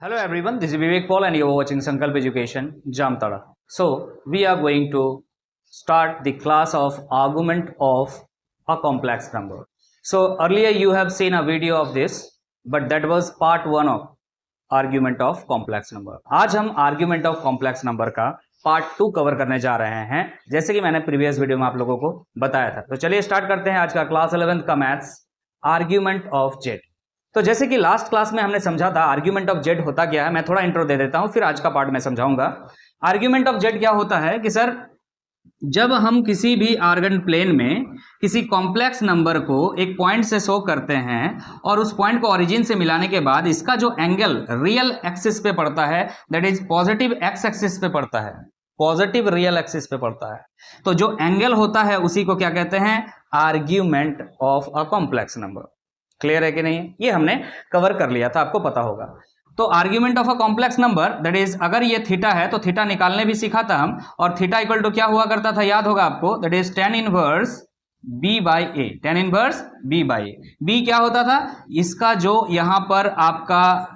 Hello everyone, this is Vivek Paul and you are watching Sankalp Education, Jamtara. So, we are going to start the class of argument of a complex number. So, earlier you have seen a video of this, but that was part 1 of argument of complex number. आज हम argument of complex number का part 2 cover करने जा रहे हैं, जैसे कि मैंने प्रीवियस वीडियो में आप लोगों को बताया था। तो चलिए स्टार्ट करते हैं आज का क्लास 11th का मैथ्स, आर्ग्यूमेंट ऑफ जेड। तो जैसे कि लास्ट क्लास में हमने समझा था आर्ग्यूमेंट ऑफ जेड होता क्या है, मैं थोड़ा इंट्रो दे देता हूं, फिर आज का पार्ट में समझाऊंगा। आर्ग्यूमेंट ऑफ जेड क्या होता है कि सर, जब हम किसी भी आर्गन प्लेन में किसी कॉम्प्लेक्स नंबर को एक पॉइंट से शो करते हैं और उस पॉइंट को ओरिजिन से मिलाने के बाद इसका जो एंगल रियल एक्सिस पे पड़ता है, that is positive x axis पे पड़ता है, पॉजिटिव रियल एक्सिस पे पड़ता है, तो जो एंगल होता है उसी को क्या कहते हैं, argument of a complex number. Clear है कि नहीं? ये हमने कवर कर लिया था, आपको पता होगा। तो argument of a complex number, that is अगर ये थीटा है तो थीटा निकालने भी सीखा था हम, और थीटा इक्वल टू क्या हुआ करता था, याद होगा आपको, that is tan inverse b by A, tan inverse b by A. b क्या होता था, इसका जो यहां पर आपका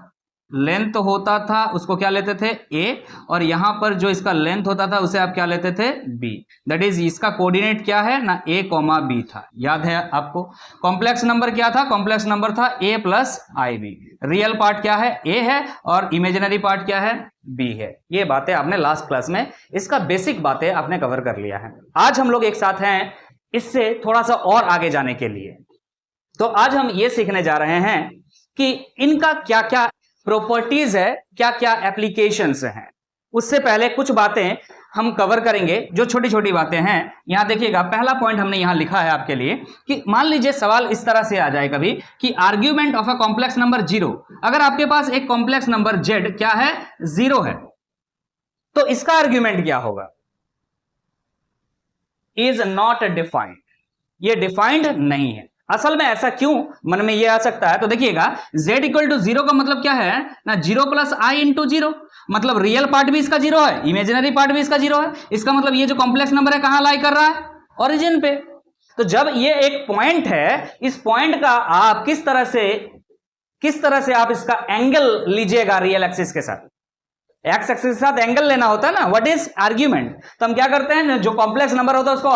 लेंथ होता था उसको क्या लेते थे a, और यहां पर जो इसका लेंथ होता था उसे आप क्या लेते थे b। दैट इज इसका कोऑर्डिनेट क्या है ना, a, b था, याद है आपको। कॉम्प्लेक्स नंबर क्या था, कॉम्प्लेक्स नंबर था a plus ib। Real part क्या है, a है, और इमेजिनरी पार्ट क्या है, b है। ये बातें आपने लास्ट क्लास में, इसका बेसिक बातें आपने कवर कर लिया है। आज हम लोग एक साथ हैं इससे थोड़ा सा और आगे जाने के लिए। तो आज हम ये सीखने जा रहे हैं कि इनका क्या क्या प्रॉपर्टीज है, क्या क्या एप्लीकेशंस हैं। उससे पहले कुछ बातें हम कवर करेंगे, जो छोटी छोटी बातें हैं। यहां देखिएगा, पहला पॉइंट हमने यहां लिखा है आपके लिए कि मान लीजिए सवाल इस तरह से आ जाए कभी कि argument of a complex number 0, अगर आपके पास एक कॉम्प्लेक्स नंबर z क्या है, 0 है, तो इसका आर्ग्यूमेंट क्या होगा, इज नॉट डिफाइंड। ये डिफाइंड नहीं है। असल में ऐसा क्यों मन में ये आ सकता है, तो देखिएगा z इक्वल टू 0 का मतलब क्या है ना, 0 प्लस आई इंटू 0, मतलब रियल पार्ट भी इसका 0 है, इमेजिनरी पार्ट भी इसका 0 है। इसका मतलब ये जो कॉम्प्लेक्स नंबर है कहां लाई कर रहा है, ओरिजिन पे। तो जब ये एक पॉइंट है, इस पॉइंट का आप किस तरह से आप इसका एंगल लीजिएगा रियल एक्सिस के साथ, एक्स एक्सिस के साथ एंगल लेना होता है ना, व्हाट इज आर्ग्यूमेंट। तो हम क्या करते हैं, जो कॉम्प्लेक्स नंबर होता है उसको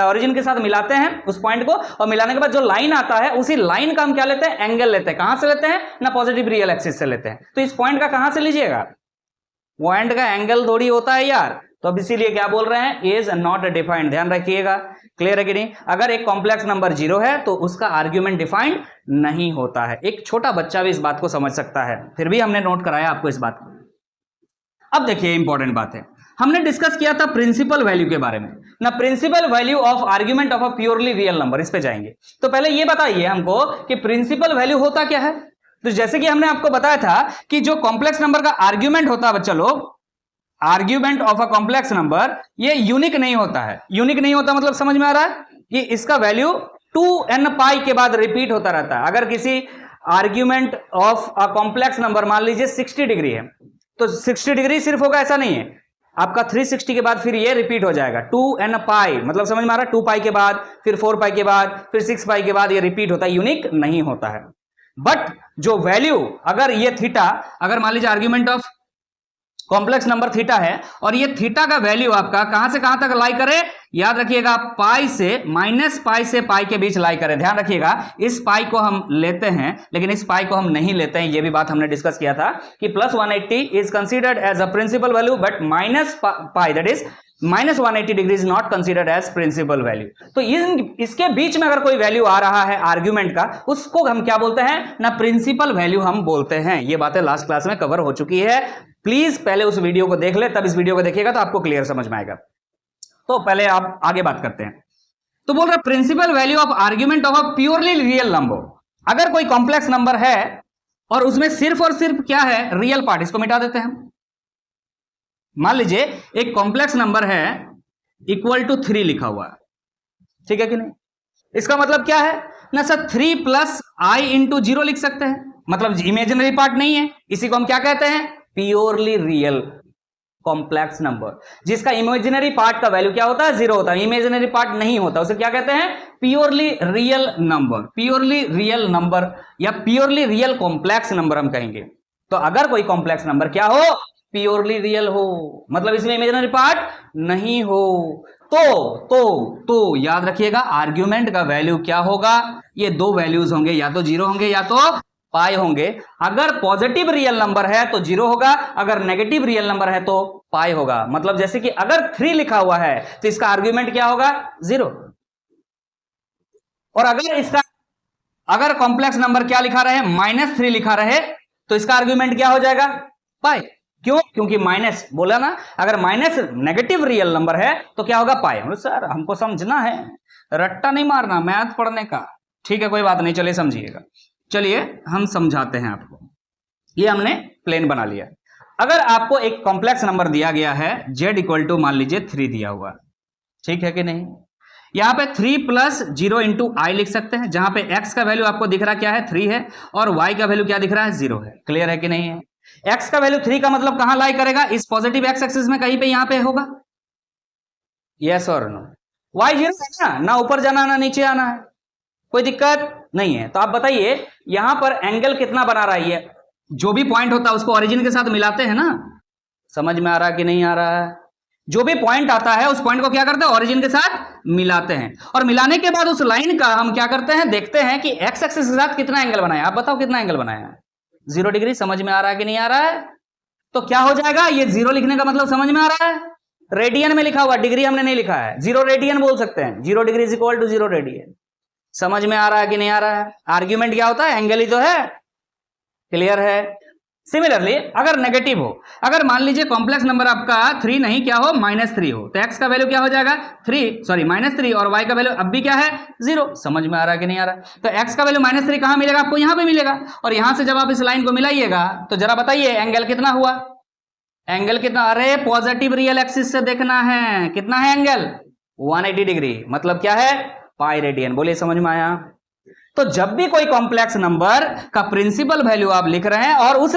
ओरिजिन के साथ मिलाते हैं उस पॉइंट को, और मिलाने के बाद जो लाइन आता है उसी लाइन का हम क्या लेते हैं, एंगल लेते हैं। कहां से लेते हैं ना, पॉजिटिव रियल एक्सिस से लेते हैं। तो इस पॉइंट का कहां से लीजिएगा, पॉइंट का एंगल थोड़ी होता है यार। तो अब इसीलिए क्या बोल रहे हैं, इज नॉट डिफाइंड, ध्यान रखिएगा। क्लियर है कि नहीं? अगर एक कॉम्प्लेक्स नंबर 0 है तो उसका आर्ग्यूमेंट डिफाइंड नहीं होता है। एक छोटा बच्चा भी इस बात को समझ सकता है, फिर भी हमने नोट कराया आपको इस बात को। अब देखिए इंपॉर्टेंट बात है, हमने डिस्कस किया था प्रिंसिपल वैल्यू के बारे में ना, principal value of argument of a purely real number, इस पे जाएंगे। तो पहले ये बताइए हमको कि प्रिंसिपल वैल्यू होता क्या है। तो जैसे कि हमने आपको बताया था कि जो कॉम्प्लेक्स नंबर का आर्ग्यूमेंट होता है बच्चा लोग, argument of a complex number, ये यूनिक नहीं होता है। यूनिक नहीं होता मतलब समझ में आ रहा है कि इसका वैल्यू 2n पाई के बाद रिपीट होता रहता है। अगर किसी argument of a complex number मान लीजिए 60 डिग्री है, तो 60 डिग्री सिर्फ होगा ऐसा नहीं है, आपका 360 के बाद फिर ये रिपीट हो जाएगा 2n पाई, मतलब समझ में आ रहा है, 2 पाई के बाद फिर 4 पाई के बाद फिर 6 पाई के बाद ये रिपीट होता है, यूनिक नहीं होता है। बट जो वैल्यू, अगर ये थीटा, अगर मान लीजिए argument of complex number theta है और ये थीटा का वैल्यू आपका कहां से कहां तक लाई करे, याद रखिएगा, पाई से माइनस पाई से पाई के बीच लाई करे। ध्यान रखिएगा, इस पाई को हम लेते हैं लेकिन इस पाई को हम नहीं लेते हैं, ये भी बात हमने डिस्कस किया था कि plus 180 is considered as a principal value, but minus pi that is minus 180 degree is not considered as principal value. तो इसके बीच में अगर कोई वैल्यू आ रहा है आर्ग्यूमेंट का, उसको हम क्या बोलते हैं ना, प्रिंसिपल वैल्यू हम बोलते हैं। ये बातें लास्ट क्लास में कवर हो चुकी है, प्लीज पहले उस वीडियो को देख ले, तब इस वीडियो को देखिएगा तो आपको क्लियर समझ में आएगा। तो पहले आप आगे बात करते हैं। तो बोल रहा है principal value of argument of a purely real number. अगर कोई कॉम्प्लेक्स नंबर है और उसमें सिर्फ और सिर्फ क्या है, रियल पार्ट, इसको मिटा देते हैं। मान लीजिए एक कॉम्प्लेक्स नंबर है इक्वल टू 3 लिखा हुआ है, ठीक है कि नहीं? इसका मतलब क्या है ना सर, 3 प्लस आई इंटू 0 लिख सकते हैं, मतलब इमेजिनरी पार्ट नहीं है। इसी को हम क्या कहते हैं, प्योरली रियल कॉम्प्लेक्स नंबर, जिसका इमेजिनरी पार्ट का वैल्यू क्या होता है, 0 होता है, इमेजिनरी पार्ट नहीं होता, उसे क्या कहते हैं, purely real number, purely real number या प्योरली रियल कॉम्प्लेक्स नंबर हम कहेंगे। तो अगर कोई कॉम्प्लेक्स नंबर क्या हो, प्योरली रियल हो, मतलब इसमें इमेजिनरी पार्ट नहीं हो, तो याद रखिएगा आर्ग्यूमेंट का वैल्यू क्या होगा, ये दो वैल्यूज होंगे, या तो 0 होंगे या तो पाई होंगे। अगर पॉजिटिव रियल नंबर है तो 0 होगा, अगर नेगेटिव रियल नंबर है तो पाई होगा। मतलब जैसे कि अगर 3 लिखा हुआ है तो इसका आर्ग्यूमेंट क्या होगा, 0। और अगर कॉम्प्लेक्स नंबर क्या लिखा रहे, -3 लिखा रहे, तो इसका आर्ग्यूमेंट क्या हो जाएगा, पाई। क्यों? क्योंकि माइनस बोला ना, अगर माइनस नेगेटिव रियल नंबर है तो क्या होगा, पाई। सर हमको समझना है, रट्टा नहीं मारना मैथ पढ़ने का। ठीक है, कोई बात नहीं, चलिए समझिएगा। चलिए हम समझाते हैं आपको। ये हमने प्लेन बना लिया। अगर आपको एक कॉम्प्लेक्स नंबर दिया गया है z इक्वल टू मान लीजिए 3 दिया हुआ, ठीक है कि नहीं। यहां पे 3 + 0 × i लिख सकते हैं, जहां पे x का वैल्यू आपको दिख रहा क्या है, 3 है, और y का वैल्यू क्या दिख रहा है, 0 है। क्लियर है कि नहीं है। x का वैल्यू 3 का मतलब कहां लाई करेगा, इस पॉजिटिव x एक्सिस में कहीं पे यहां पे होगा, यस और नो। y 0 है ना ऊपर जाना ना नीचे आना है, कोई दिक्कत नहीं है। तो आप बताइए यहां पर एंगल कितना बना रहा है, जो भी पॉइंट होता है उसको ओरिजिन के साथ मिलाते हैं ना, समझ में आ रहा कि नहीं आ रहा है। जो भी पॉइंट आता है उस पॉइंट को क्या करते हैं, ओरिजिन के साथ मिलाते हैं, और मिलाने के बाद उस लाइन का हम क्या करते हैं, देखते हैं कि एक्स एक्सिस के साथ कितना एंगल बनाया। आप बताओ कितना एंगल बनाया है, 0 डिग्री। समझ में आ रहा है कि नहीं आ रहा है। तो क्या हो जाएगा, ये 0 लिखने का मतलब समझ में आ रहा है, रेडियन में लिखा हुआ, डिग्री हमने नहीं लिखा है, 0 रेडियन बोल सकते हैं, 0 degree is equal to 0 radian. समझ में आ रहा है कि नहीं आ रहा है। आर्ग्यूमेंट क्या होता है, एंगल ही तो है। क्लियर है। सिमिलरली अगर नेगेटिव हो, अगर मान लीजिए कॉम्प्लेक्स नंबर आपका 3 नहीं क्या हो, -3 हो, तो x का वैल्यू क्या हो जाएगा, -3, और y का वैल्यू अब भी क्या है, 0। समझ में आ रहा है कि नहीं आ रहा। तो x का वैल्यू -3 कहां मिलेगा आपको, यहां पे मिलेगा, और यहां से जब आप इस लाइन को मिलाइएगा तो जरा बताइए एंगल कितना हुआ, एंगल कितना, अरे पॉजिटिव रियल एक्सिस से देखना है, कितना है एंगल, 180 डिग्री, मतलब क्या है, पाई रेडियन। बोलिए समझ में आया। तो जब भी कोई कॉम्प्लेक्स नंबर का प्रिंसिपल वैल्यू आप लिख रहे हैं और उस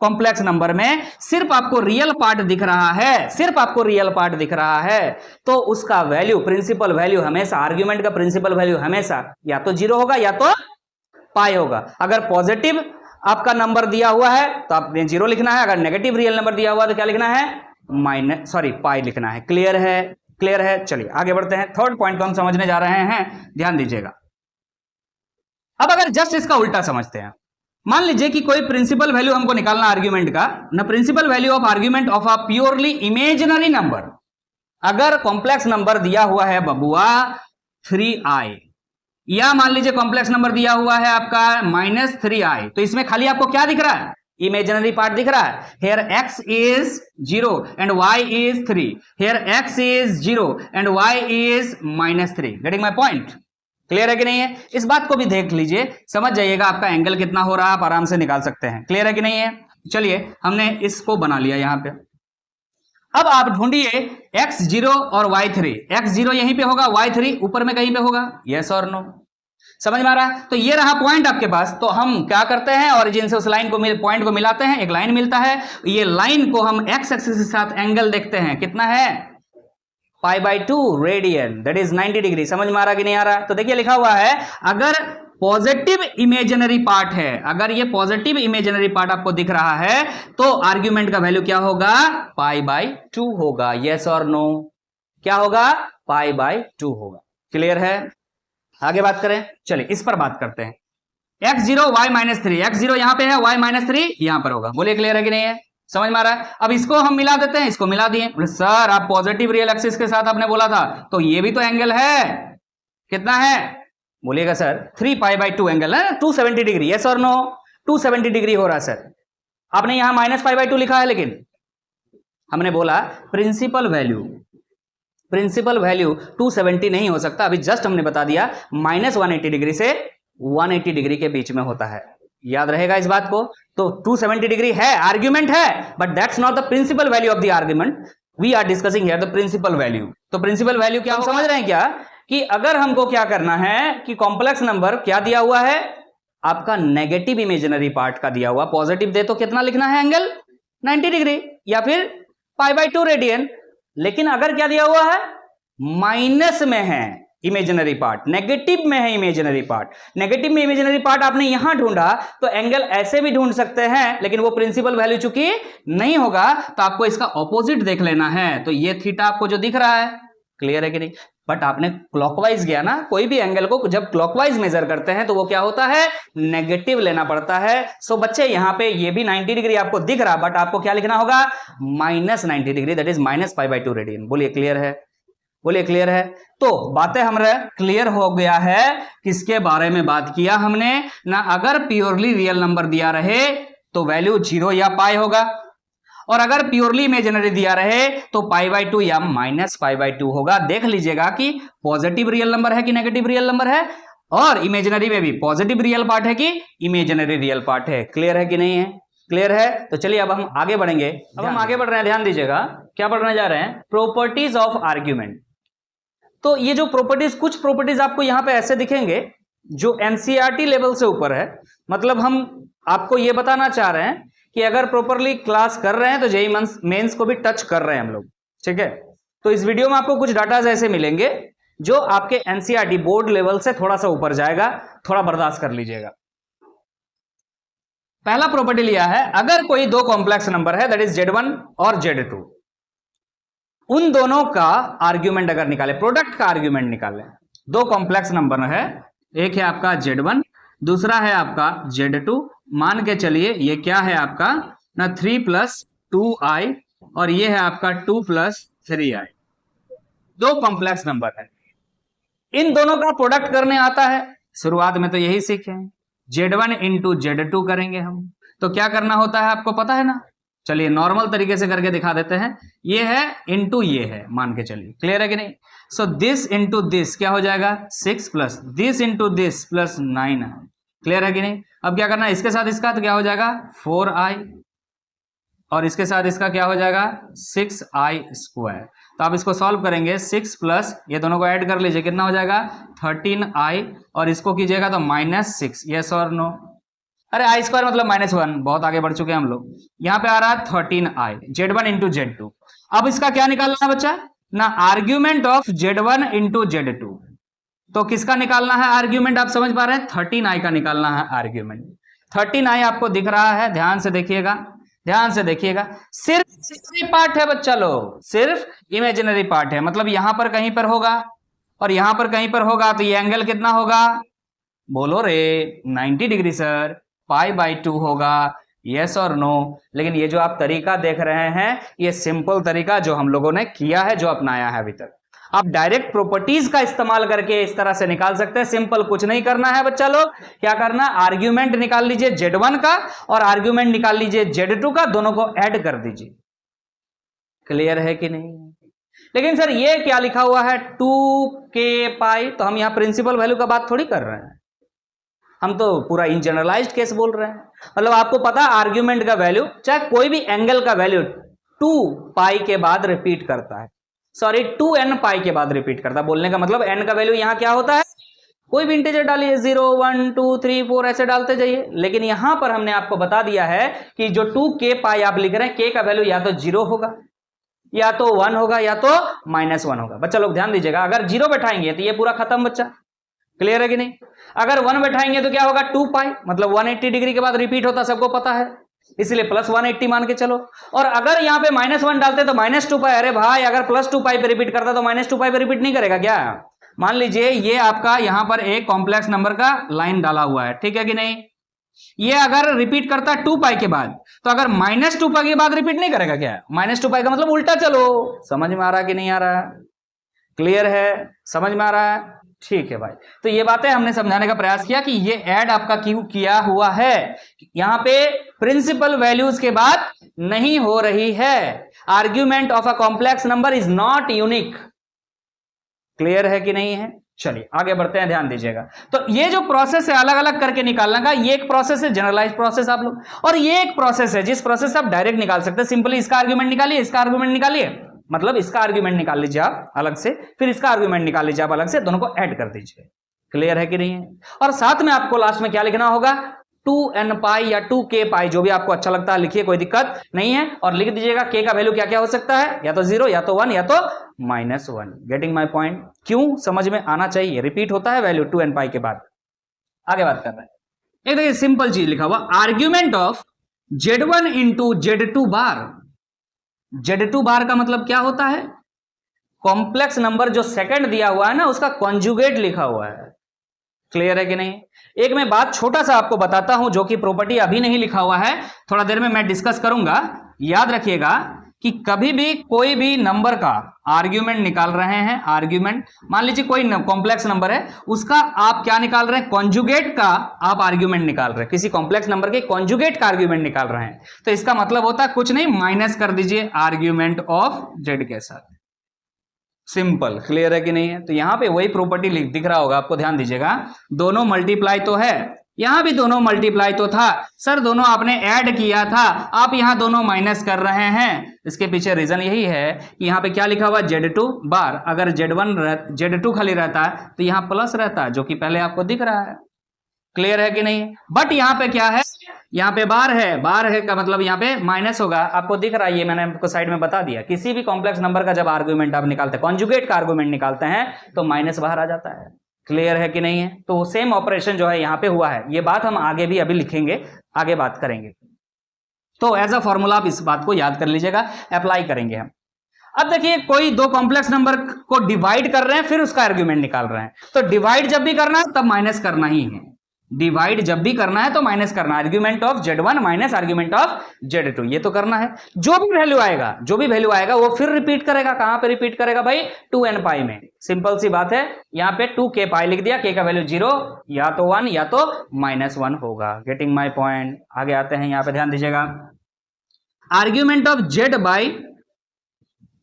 कॉम्प्लेक्स नंबर में सिर्फ आपको रियल पार्ट दिख रहा है, सिर्फ आपको रियल पार्ट दिख रहा है, तो उसका वैल्यू, प्रिंसिपल वैल्यू हमेशा, आर्ग्यूमेंट का प्रिंसिपल वैल्यू हमेशा या तो 0 होगा या तो पाई होगा। अगर पॉजिटिव आपका नंबर दिया हुआ है तो आपने 0 लिखना है, अगर नेगेटिव रियल नंबर दिया हुआ तो क्या लिखना है, पाई लिखना है। क्लियर है, क्लियर है। चलिए आगे बढ़ते हैं, थर्ड पॉइंट को हम समझने जा रहे हैं, ध्यान दीजिएगा। अब अगर जस्ट इसका उल्टा समझते हैं, मान लीजिए कि कोई प्रिंसिपल वैल्यू हमको निकालना आर्ग्यूमेंट का, ना principal value of argument of a purely imaginary number. अगर कॉम्प्लेक्स नंबर दिया हुआ है बबुआ 3i, या मान लीजिए कॉम्प्लेक्स नंबर दिया हुआ है आपका -3i, तो इसमें खाली आपको क्या दिख रहा है, इमेजिनरी पार्ट दिख रहा है। Here x is 0 and y is 3, here x is 0 and y is -3। Getting my point. Clear है कि नहीं है। इस बात को भी देख लीजिए, समझ जाइएगा आपका एंगल कितना हो रहा है, आप आराम से निकाल सकते हैं। क्लियर है कि नहीं है। चलिए हमने इसको बना लिया यहां पे। अब आप ढूंढिए x0 और y3, x0 यहीं पे होगा, y3 ऊपर में कहीं पे होगा, यस और नो। समझ में आ रहा है। तो ये रहा पॉइंट आपके पास, तो हम क्या करते हैं, ओरिजिन से उस लाइन को पॉइंट को मिलाते हैं, एक लाइन मिलता है, ये लाइन को हम x एक्सिस के साथ एंगल देखते हैं, कितना है, π/2 रेडियन, दैट इज 90 डिग्री। समझ में आ रहा कि नहीं आ रहा। तो देखिए लिखा हुआ है, अगर पॉजिटिव इमेजिनरी पार्ट है, अगर ये पॉजिटिव इमेजिनरी पार्ट आपको दिख रहा है, तो आर्ग्यूमेंट का वैल्यू क्या होगा, π/2 होगा, यस और नो। क्या होगा, π/2 होगा। क्लियर है। आगे बात करें, चलिए इस पर बात करते हैं। x0 y -3, x0 यहां पे है, y -3 यहां पर होगा। बोलिए क्लियर है कि नहीं है, समझ में आ रहा है। अब इसको हम मिला देते हैं, इसको मिला दिए, बोले सर आप पॉजिटिव रियल एक्सिस के साथ आपने बोला था, तो ये भी तो एंगल है, कितना है, बोलिएगा सर 3π/2 एंगल है, 270 डिग्री, यस और नो। 270 डिग्री हो रहा है सर, आपने यहां -π/2 लिखा है, लेकिन हमने बोला प्रिंसिपल वैल्यू 270 नहीं हो सकता, अभी जस्ट हमने बता दिया -180 डिग्री से 180 डिग्री के बीच में होता है, याद रहेगा इस बात को। तो 270 डिग्री है, आर्ग्यूमेंट है, but that's not the principal value of the argument, we are discussing here the principal value. तो प्रिंसिपल वैल्यू क्या हम समझ रहे हैं क्या, कि अगर हमको क्या करना है कि कॉम्प्लेक्स नंबर क्या दिया हुआ है, आपका नेगेटिव इमेजिनरी पार्ट का दिया हुआ, पॉजिटिव दे तो कितना लिखना है एंगल, 90 डिग्री या फिर π/2 रेडियन। लेकिन अगर क्या दिया हुआ है, माइनस में है, इमेजिनरी पार्ट, नेगेटिव में है इमेजिनरी पार्ट। नेगेटिव में इमेजिनरी पार्ट आपने यहां ढूंढा तो एंगल ऐसे भी ढूंढ सकते हैं, लेकिन वो प्रिंसिपल वैल्यू चूंकि नहीं होगा तो आपको इसका ऑपोजिट देख लेना है। तो ये थीटा आपको जो दिख रहा है, क्लियर है कि नहीं? बट आपने क्लॉकवाइज गया ना, कोई भी एंगल को जब क्लॉकवाइज मेजर करते हैं तो वो क्या होता है, नेगेटिव लेना पड़ता है। सो बच्चे यहां पे ये भी 90 डिग्री आपको दिख रहा, बट आपको क्या लिखना होगा, -90 डिग्री, दैट इज -π/2 रेडियन। बोलिए क्लियर है? बोलिए क्लियर है? तो बातें हमारे क्लियर हो गया है। किसके बारे में बात किया हमने ना, अगर प्योरली रियल नंबर दिया रहे तो वैल्यू 0 या पाई होगा, और अगर प्योरली इमेजिनरी दिया रहे तो π/2 या -π/2 होगा। देख लीजिएगा कि पॉजिटिव रियल नंबर है कि नेगेटिव रियल नंबर है, और इमेजिनरी में भी पॉजिटिव रियल पार्ट है कि इमेजिनरी रियल पार्ट है। क्लियर है कि नहीं है? क्लियर है? तो चलिए अब हम आगे बढ़ेंगे। अब हम आगे बढ़ रहे हैं, ध्यान दीजिएगा क्या पढ़ने जा रहे हैं, प्रॉपर्टीज ऑफ आर्ग्यूमेंट। तो ये जो प्रॉपर्टीज, कुछ प्रॉपर्टीज आपको यहां पे ऐसे दिखेंगे जो एनसीईआरटी लेवल से ऊपर है। मतलब हम आपको ये बताना चाह रहे हैं कि अगर प्रॉपरली क्लास कर रहे हैं तो जेईई मेंस को भी टच कर रहे हैं हम लोग, ठीक है? तो इस वीडियो में आपको कुछ डाटा ऐसे मिलेंगे जो आपके एनसीईआरटी बोर्ड लेवल से थोड़ा सा ऊपर जाएगा, थोड़ा बर्दाश्त कर लीजिएगा। पहला प्रॉपर्टी लिया है, अगर कोई दो कॉम्प्लेक्स नंबर है, दैट इज Z1 और Z2, उन दोनों का आर्ग्यूमेंट अगर निकाले, प्रोडक्ट का आर्ग्यूमेंट निकाले। दो कॉम्प्लेक्स नंबर है, एक है आपका Z1, दूसरा है आपका Z2। मान के चलिए ये क्या है आपका ना 3 + 2i, और ये है आपका 2 + 3i। दो कॉम्प्लेक्स नंबर है, इन दोनों का प्रोडक्ट करने आता है। शुरुआत में तो यही सीखे, Z1 × Z2 करेंगे हम। तो क्या करना होता है आपको पता है ना, चलिए नॉर्मल तरीके से करके दिखा देते हैं। ये है इंटू ये है, मान के चलिए, क्लियर है कि नहीं? सो दिस इंटू दिस क्या हो जाएगा, 6 + दिस इंटू दिस + 9। क्लियर है कि नहीं? अब क्या करना है, इसके साथ इसका तो क्या हो जाएगा 4i, और इसके साथ इसका क्या हो जाएगा 6i²। तो आप इसको सॉल्व करेंगे, 6 + ये दोनों को ऐड कर लीजिए, कितना हो जाएगा 13i, और इसको कीजिएगा तो -6। यस और नो? अरे i² मतलब -1, बहुत आगे बढ़ चुके हैं हम लोग। यहाँ पे आ रहा है 13i, Z1 × Z2। अब इसका क्या निकालना है बच्चा ना, आर्ग्यूमेंट ऑफ Z1 × Z2। तो किसका निकालना है आर्ग्यूमेंट, आप समझ पा रहे हैं, 13i का निकालना है आर्ग्यूमेंट। 13i आपको दिख रहा है, ध्यान से देखिएगा, ध्यान से देखिएगा। सिर्फ इमेजिनरी पार्ट है बच्चा लोग, सिर्फ इमेजिनरी पार्ट है। मतलब यहां पर कहीं पर होगा और यहां पर कहीं पर होगा, तो ये एंगल कितना होगा, बोलो रे 90 डिग्री सर, π/2 होगा। यस और नो? लेकिन ये जो आप तरीका देख रहे हैं, ये सिंपल तरीका जो हम लोगों ने किया है, जो अपनाया है अभी तक। आप डायरेक्ट प्रॉपर्टीज का इस्तेमाल करके इस तरह से निकाल सकते हैं। सिंपल, कुछ नहीं करना है बच्चा लोग। क्या करना, आर्ग्यूमेंट निकाल लीजिए Z1 का और आर्ग्यूमेंट निकाल लीजिए Z2 का, दोनों को ऐड कर दीजिए। क्लियर है कि नहीं? लेकिन सर ये क्या लिखा हुआ है 2k⁻, तो हम यहां प्रिंसिपल वैल्यू का बात थोड़ी कर रहे हैं, हम तो पूरा इन जनरलाइज्ड केस बोल रहे हैं। मतलब आपको पता आर्ग्यूमेंट का वैल्यू, चाहे कोई भी एंगल का वैल्यू 2π के बाद रिपीट करता है, सॉरी 2nπ के बाद रिपीट करता है। बोलने का मतलब n का वैल्यू यहां क्या होता है, कोई भी इंटीजर डालिए, 0 1 2 3 4 ऐसे डालते जाइए। लेकिन यहां पर हमने आपको बता दिया है कि जो 2k⁻ आप लिख रहे हैं, k का वैल्यू या तो 0 होगा, या तो 1 होगा, या तो -1 होगा। बच्चा लोग ध्यान दीजिएगा, अगर 0 बैठाएंगे तो ये पूरा खत्म बच्चा। क्लियर है कि नहीं? अगर 1 बैठाएंगे तो क्या होगा 2π, मतलब 180 डिग्री के बाद रिपीट होता, सबको पता है, इसलिए +180 मान के चलो। और अगर यहां पे -1 डालते तो -2π। अरे भाई, अगर +2π पे रिपीट करता तो -2π पे रिपीट नहीं करेगा क्या? मान लीजिए ये आपका यहां पर एक कॉम्प्लेक्स नंबर का लाइन डाला हुआ है, ठीक है कि नहीं? ये अगर रिपीट करता 2π के बाद, तो अगर -2π के बाद रिपीट नहीं करेगा क्या? -2π का मतलब उल्टा चलो। समझ में आ रहा कि नहीं आ रहा? क्लियर है? समझ में आ रहा है? ठीक है भाई। तो ये बातें हमने समझाने का प्रयास किया कि ये ऐड आपका क्यों किया हुआ है, यहां पे प्रिंसिपल वैल्यूज के बाद नहीं हो रही है। Argument of a complex number is not unique. Clear है कि नहीं है? चलिए आगे बढ़ते हैं, ध्यान दीजिएगा। तो ये जो प्रोसेस है अलग अलग करके निकालने का, ये एक प्रोसेस है, जनरलाइज प्रोसेस आप लोग, और ये एक प्रोसेस है जिस प्रोसेस से आप डायरेक्ट निकाल सकते हैं। सिंपली इसका आर्ग्यूमेंट निकालिए, इसका आर्ग्यूमेंट निकालिए, मतलब इसका आर्ग्यूमेंट निकाल लीजिए आप अलग से, फिर इसका आर्ग्यूमेंट निकाल लीजिए आप अलग से, दोनों को ऐड कर दीजिए। क्लियर है कि नहीं है? और साथ में आपको लास्ट में क्या लिखना होगा, 2n पाई या 2k पाई, जो भी आपको अच्छा लगता है लिखिए, कोई दिक्कत नहीं है। और लिख दीजिएगा k का वैल्यू क्या क्या हो सकता है, या तो 0 या तो 1 या तो -1। Getting my point? क्यों, समझ में आना चाहिए, रिपीट होता है वैल्यू 2n पाई के बाद। आगे बात कर रहे हैं, एक देखिए सिंपल चीज लिखा हुआ, argument of Z1 into Z2 bar. Z2 बार का मतलब क्या होता है, कॉम्प्लेक्स नंबर जो सेकंड दिया हुआ है ना उसका कॉन्जुगेट लिखा हुआ है। क्लियर है कि नहीं? एक मैं बात छोटा सा आपको बताता हूं, जो कि प्रॉपर्टी अभी नहीं लिखा हुआ है, थोड़ा देर में मैं डिस्कस करूंगा। याद रखिएगा कि कभी भी कोई भी नंबर का आर्ग्यूमेंट निकाल रहे हैं, आर्ग्यूमेंट मान लीजिए कोई कॉम्प्लेक्स नंबर है, उसका आप क्या निकाल रहे हैं, कॉन्जुगेट का आप आर्ग्यूमेंट निकाल रहे हैं, किसी कॉम्प्लेक्स नंबर के कॉन्जुगेट का आर्ग्यूमेंट निकाल रहे हैं, तो इसका मतलब होता है कुछ नहीं, माइनस कर दीजिए आर्ग्यूमेंट ऑफ जेड के साथ। सिंपल, क्लियर है कि नहीं है? तो यहां पे वही प्रॉपर्टी दिख रहा होगा आपको, ध्यान दीजिएगा, दोनों मल्टीप्लाई तो है, यहां भी दोनों मल्टीप्लाई तो था सर, दोनों आपने ऐड किया था, आप यहां दोनों माइनस कर रहे हैं। इसके पीछे रीजन यही है कि यहां पे क्या लिखा हुआ, Z2 बार, अगर Z2 खाली रहता तो यहां प्लस रहता, जो कि पहले आपको दिख रहा है। क्लियर है कि नहीं? बट यहां पे क्या है, यहाँ पे बार है, बार है का मतलब यहाँ पे माइनस होगा, आपको दिख रहा है, ये मैंने आपको साइड में बता दिया। किसी भी कॉम्प्लेक्स नंबर का जब आर्गुमेंट आप निकालते हैं, कॉन्जुगेट का आर्गुमेंट निकालते हैं, तो माइनस बाहर आ जाता है। क्लियर है कि नहीं है? तो सेम ऑपरेशन जो है यहाँ पे हुआ है, ये बात हम आगे भी अभी लिखेंगे, आगे बात करेंगे। तो एज अ फॉर्मूला आप इस बात को याद कर लीजिएगा, अप्लाई करेंगे हम। अब देखिए कोई दो कॉम्प्लेक्स नंबर को डिवाइड कर रहे हैं, फिर उसका आर्ग्यूमेंट निकाल रहे हैं, तो डिवाइड जब भी करना है तब माइनस करना ही है, डिवाइड जब भी करना है तो माइनस करना, argument of Z1 minus argument of Z2, ये तो करना है। जो भी वैल्यू आएगा वो फिर रिपीट करेगा, कहां पे रिपीट करेगा भाई, 2n पाई में। सिंपल सी बात है, यहां पे 2k पाई लिख दिया, k का वैल्यू 0 या तो 1 या तो -1 होगा। Getting my point? आगे आते हैं, यहां पे ध्यान दीजिएगा, argument of Z by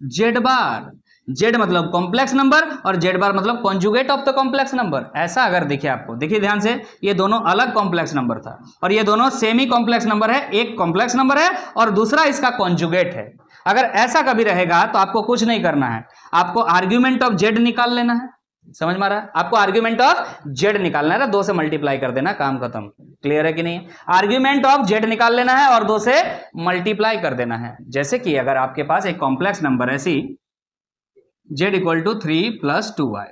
Z bar, Z मतलब कॉम्प्लेक्स नंबर और Z बार मतलब conjugate of the complex number. ऐसा अगर देखिए आपको, देखिए ध्यान से, ये दोनों अलग कॉम्प्लेक्स नंबर था और ये दोनों सेमी कॉम्प्लेक्स नंबर है, एक कॉम्प्लेक्स नंबर है और दूसरा इसका कॉन्जुगेट है। अगर ऐसा कभी रहेगा तो आपको कुछ नहीं करना है, आपको आर्ग्यूमेंट ऑफ Z निकाल लेना है। समझ में आ रहा है? आपको आर्ग्यूमेंट ऑफ Z निकालना है, 2 से मल्टीप्लाई कर देना, काम खत्म। क्लियर है कि नहीं? आर्ग्यूमेंट ऑफ Z निकाल लेना है और 2 से मल्टीप्लाई कर देना है। जैसे कि अगर आपके पास एक कॉम्प्लेक्स नंबर है सी Z इक्वल टू 3 + 2y,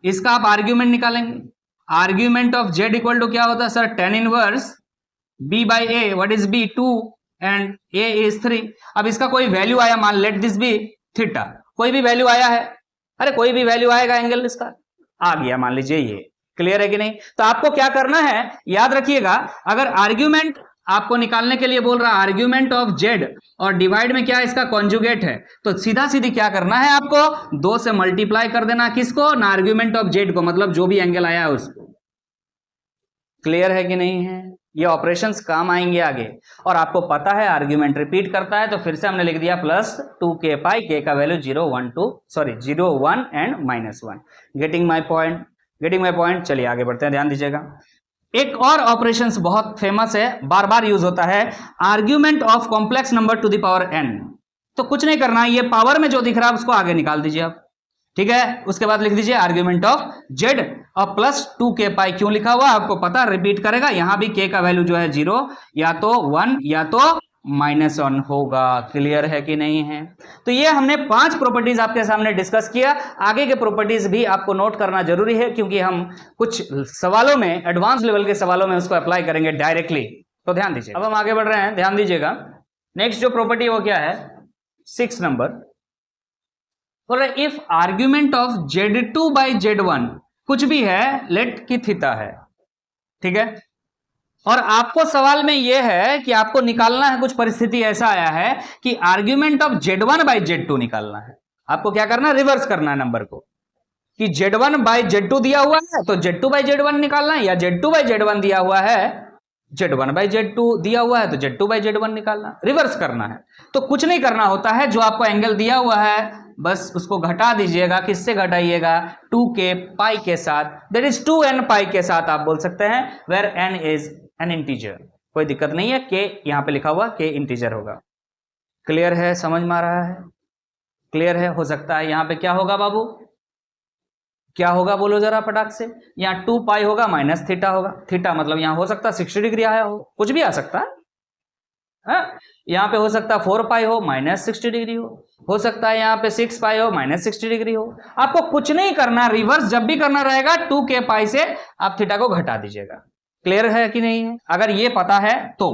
इसका आप आर्ग्यूमेंट निकालेंगे। Argument of Z equal to क्या होता है sir, tan inverse b by a, what is b, 2 and a is 3। अब इसका कोई वैल्यू आया, मान लेट दिस बी थीटा, कोई भी वैल्यू आया है, अरे कोई भी वैल्यू आएगा, एंगल इसका आ गया, मान लीजिए ये। क्लियर है कि नहीं? तो आपको क्या करना है, याद रखिएगा, अगर आर्ग्यूमेंट आपको निकालने के लिए बोल रहा है आर्ग्यूमेंट ऑफ Z और डिवाइड में क्या इसका कॉन्जुगेट है, तो सीधा सीधी क्या करना है, आपको 2 से मल्टीप्लाई कर देना, किसको ना, आर्ग्यूमेंट ऑफ Z को, मतलब जो भी एंगल आया है उसको। क्लियर है कि नहीं है? ये ऑपरेशंस काम आएंगे आगे। और आपको पता है आर्ग्यूमेंट रिपीट करता है, तो फिर से हमने लिख दिया +2k पाई, k का value 0 1 and -1। Getting my point? Getting my point? चलिए आगे बढ़ते हैं, ध्यान दीजिएगा। एक और ऑपरेशंस बहुत फेमस है, बार बार यूज होता है, argument of complex number two the power n। तो कुछ नहीं करना है, ये पावर में जो दिख रहा है उसको आगे निकाल दीजिए आप, ठीक है। उसके बाद लिख दीजिए आर्ग्यूमेंट ऑफ Z और +2k पाई, क्यों लिखा हुआ आपको पता, रिपीट करेगा, यहां भी k का वैल्यू जो है 0 या तो 1 या तो -1 होगा। क्लियर है कि नहीं है? तो ये हमने 5 प्रॉपर्टीज आपके सामने डिस्कस किया। आगे के प्रॉपर्टीज भी आपको नोट करना जरूरी है, क्योंकि हम कुछ सवालों में, एडवांस लेवल के सवालों में उसको अप्लाई करेंगे डायरेक्टली। तो ध्यान दीजिए, अब हम आगे बढ़ रहे हैं, ध्यान दीजिएगा। नेक्स्ट जो प्रॉपर्टी है वो क्या है, 6 number, if argument of Z2 by Z1 कुछ भी है, लेट की थीटा है, ठीक है, और आपको सवाल में यह है कि आपको निकालना है, कुछ परिस्थिति ऐसा आया है कि argument of Z1 by Z2 निकालना है। आपको क्या करना है, रिवर्स करना है नंबर को, कि Z1 बाई Z2 दिया हुआ है तो Z2 बाई Z1 निकालना है, या Z2 बाई Z1 दिया हुआ है, Z1 बाई Z2 दिया हुआ है तो Z2 बाई Z1 निकालना, रिवर्स करना है। तो कुछ नहीं करना होता है, जो आपको एंगल दिया हुआ है बस उसको घटा दीजिएगा, किससे घटाइएगा, 2k पाई के साथ, दैट इज 2n पाई के साथ आप बोल सकते हैं, where n is an integer. कोई दिक्कत नहीं है, k यहां पे लिखा हुआ k इंटीजर होगा। क्लियर है? समझ में आ रहा है? क्लियर है? हो सकता है यहां पे क्या होगा बाबू, क्या होगा बोलो जरा फटाक से। यहाँ 2 पाई होगा माइनस थीटा होगा, थीटा मतलब यहाँ हो सकता है 60 डिग्री आया हो, कुछ भी आ सकता है। यहाँ पे हो सकता है 4 पाई हो माइनस 60 डिग्री हो सकता है यहाँ पे 6 पाई हो माइनस 60 डिग्री हो। आपको कुछ नहीं करना, रिवर्स जब भी करना रहेगा 2 के पाई से आप थीटा को घटा दीजिएगा। क्लियर है कि नहीं है? अगर ये पता है तो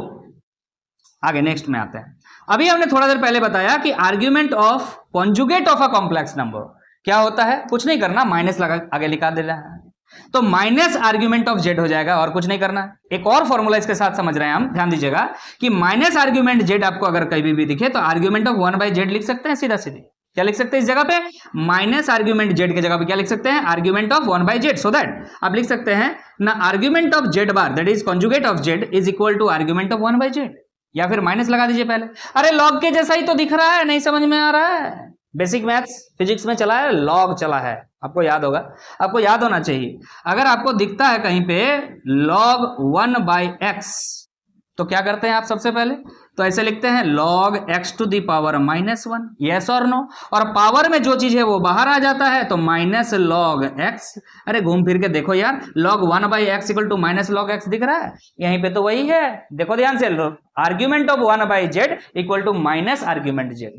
आगे नेक्स्ट में आते हैं। अभी हमने थोड़ा देर पहले बताया कि argument of conjugate of a complex number क्या होता है, कुछ नहीं करना, माइनस लगा आगे लिखा देना है, तो माइनस आर्ग्यूमेंट ऑफ जेड हो जाएगा और कुछ नहीं करना है। एक और फॉर्मूला इसके साथ समझ रहे हैं हम, ध्यान दीजिएगा कि माइनस आर्ग्यूमेंट जेड आपको अगर कहीं भी दिखे तो आर्ग्यूमेंट ऑफ 1/z लिख सकते हैं, सीधा सीधे क्या लिख सकते हैं इस जगह पे, माइनस आर्ग्यूमेंट जेड की जगह पे क्या लिख सकते हैं, argument of 1/z, so that आप लिख सकते हैं ना argument of Z bar that is conjugate of Z is equal to argument of 1/z, या फिर माइनस लगा दीजिए पहले। अरे लॉग के जैसा ही तो दिख रहा है, नहीं समझ में आ रहा है? बेसिक मैथ्स फिजिक्स में चला है, लॉग चला है, आपको याद होगा, आपको याद होना चाहिए। अगर आपको दिखता है कहीं पे log 1/x तो क्या करते हैं आप सबसे पहले, तो ऐसे लिखते हैं log x to the power -1, yes और नो, और पावर में जो चीज है वो बाहर आ जाता है तो माइनस log x। अरे घूम फिर के देखो यार, log 1/x equal to minus log x दिख रहा है, यहीं पे तो वही है, देखो ध्यान से, argument of 1/z equal to minus argument z,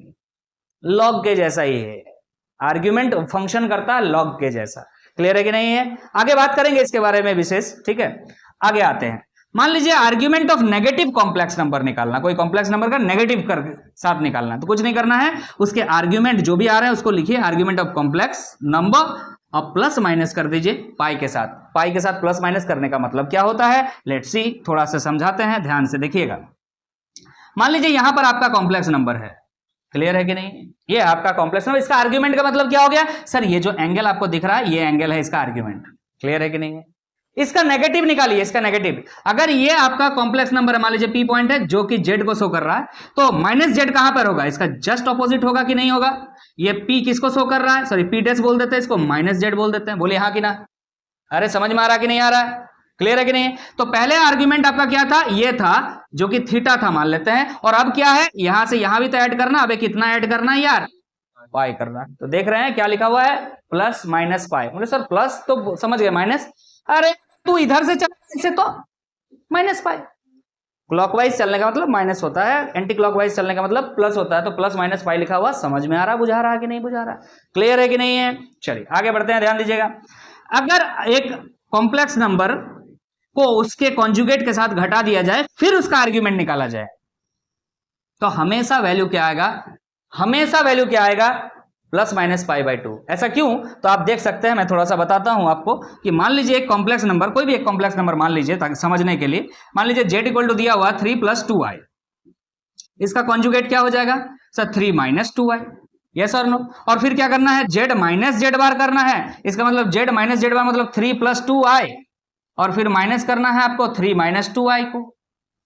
log के जैसा ही है, आर्ग्यूमेंट फंक्शन करता है लॉग के जैसा। क्लियर है कि नहीं है? आगे बात करेंगे इसके बारे में विशेष, ठीक है। आगे आते हैं, मान लीजिए argument of negative complex number निकालना, कोई कॉम्प्लेक्स नंबर का नेगेटिव कर साथ निकालना, तो कुछ नहीं करना है, उसके आर्ग्यूमेंट जो भी आ रहे हैं उसको लिखिए, आर्ग्यूमेंट ऑफ कॉम्प्लेक्स नंबर और प्लस माइनस कर दीजिए पाई के साथ। पाई के साथ प्लस माइनस करने का मतलब क्या होता है, लेट्स सी, थोड़ा सा समझाते हैं, ध्यान से देखिएगा। मान लीजिए यहां पर आपका कॉम्प्लेक्स नंबर है, क्लियर है कि नहीं, ये आपका कॉम्प्लेक्स नंबर, इसका आर्ग्यूमेंट का मतलब क्या हो गया सर, ये जो एंगल आपको दिख रहा है ये एंगल है इसका आर्ग्यूमेंट, क्लियर है कि नहीं है? इसका नेगेटिव निकालिए, इसका नेगेटिव, अगर ये आपका कॉम्प्लेक्स नंबर है, मान लीजिए पी पॉइंट है जो कि जेड को शो कर रहा है, तो माइनस जेड कहां पर होगा, इसका जस्ट ऑपोजिट होगा कि नहीं होगा? ये पी किसको शो कर रहा है, सॉरी पी डैश बोल देते हैं इसको, माइनस जेड बोल देते हैं, बोलिए हाँ कि ना? अरे समझ में आ रहा कि नहीं आ रहा है? क्लियर है कि नहीं? तो पहले आर्ग्यूमेंट आपका क्या था, ये था जो कि थीटा था मान लेते हैं, और अब क्या है, यहां से यहां भी तो ऐड करना, अब कितना ऐड करना है यार, पाई करना। तो देख रहे हैं क्या लिखा हुआ है, प्लस माइनस पाई। बोले सर प्लस तो समझ गए, माइनस, अरे तू इधर से चल, इससे तो माइनस पाई, क्लॉकवाइज चलने का मतलब माइनस होता है, एंटी क्लॉकवाइज चलने का मतलब प्लस होता है, तो प्लस माइनस पाई लिखा हुआ, समझ में आ रहा, बुझा रहा कि नहीं बुझा रहा, क्लियर है कि नहीं है? चलिए आगे बढ़ते हैं, ध्यान दीजिएगा। अगर एक कॉम्प्लेक्स नंबर को उसके कॉन्जुगेट के साथ घटा दिया जाए फिर उसका आर्ग्यूमेंट निकाला जाए, तो हमेशा वैल्यू क्या आएगा, हमेशा वैल्यू क्या आएगा, प्लस माइनस π/2। ऐसा क्यों, तो आप देख सकते हैं, मैं थोड़ा सा बताता हूं आपको कि मान लीजिए एक कॉम्प्लेक्स नंबर, कोई भी एक कॉम्प्लेक्स नंबर मान लीजिए ताकि समझने के लिए, मान लीजिए z इक्वल टू दिया हुआ 3 + 2i, इसका कॉन्जुगेट क्या हो जाएगा सर, 3 - 2i, यस और नो, और फिर क्या करना है, z - z बार करना है, इसका मतलब z - z बार मतलब 3 + 2i, और फिर माइनस करना है आपको 3 - 2i को।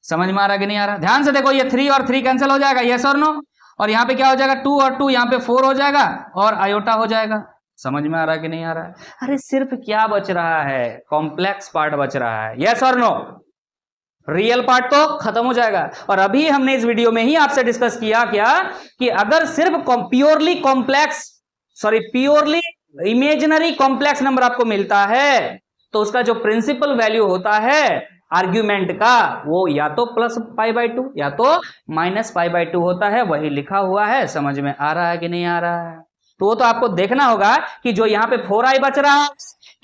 समझ में आ रहा कि नहीं आ रहा? ध्यान से देखो, ये 3 और 3 कैंसिल हो जाएगा, यस और नो, और यहाँ पे क्या हो जाएगा, 2 और 2 यहाँ पे 4 हो जाएगा और आयोटा हो जाएगा। समझ में आ रहा कि नहीं आ रहा है? अरे सिर्फ क्या बच रहा है, कॉम्प्लेक्स पार्ट बच रहा है, यस और नो, रियल पार्ट तो खत्म हो जाएगा। और अभी हमने इस वीडियो में ही आपसे डिस्कस किया क्या, कि अगर सिर्फ purely complex, sorry purely imaginary complex number आपको मिलता है तो उसका जो प्रिंसिपल वैल्यू होता है आर्ग्यूमेंट का, वो या तो प्लस π/2 या तो माइनस π/2 होता है, वही लिखा हुआ है। समझ में आ रहा है कि नहीं आ रहा है? तो वो तो आपको देखना होगा कि जो यहाँ पे 4i बच रहा है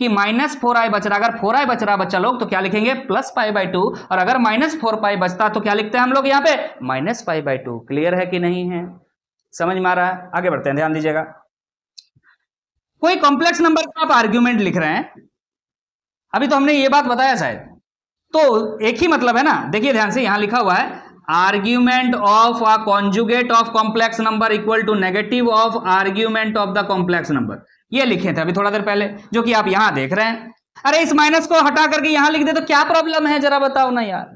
कि माइनस 4i बच रहा है। अगर 4i बच रहा बच्चा लोग तो क्या लिखेंगे, प्लस π/2, और अगर माइनस 4π बचता तो क्या लिखते हैं हम लोग यहाँ पे, माइनस π/2। क्लियर है कि नहीं है? समझ में आ रहा है? आगे बढ़ते हैं, ध्यान दीजिएगा। कोई कॉम्प्लेक्स नंबर का आप आर्ग्यूमेंट लिख रहे हैं, अभी तो हमने ये बात बताया शायद, तो एक ही मतलब है ना। देखिए ध्यान से, यहां लिखा हुआ है argument of a conjugate of complex number equal to negative of argument of the complex number, ये लिखे थे अभी थोड़ा देर पहले, जो कि आप यहां देख रहे हैं। अरे इस माइनस को हटा करके यहां लिख दे तो क्या प्रॉब्लम है, जरा बताओ ना यार।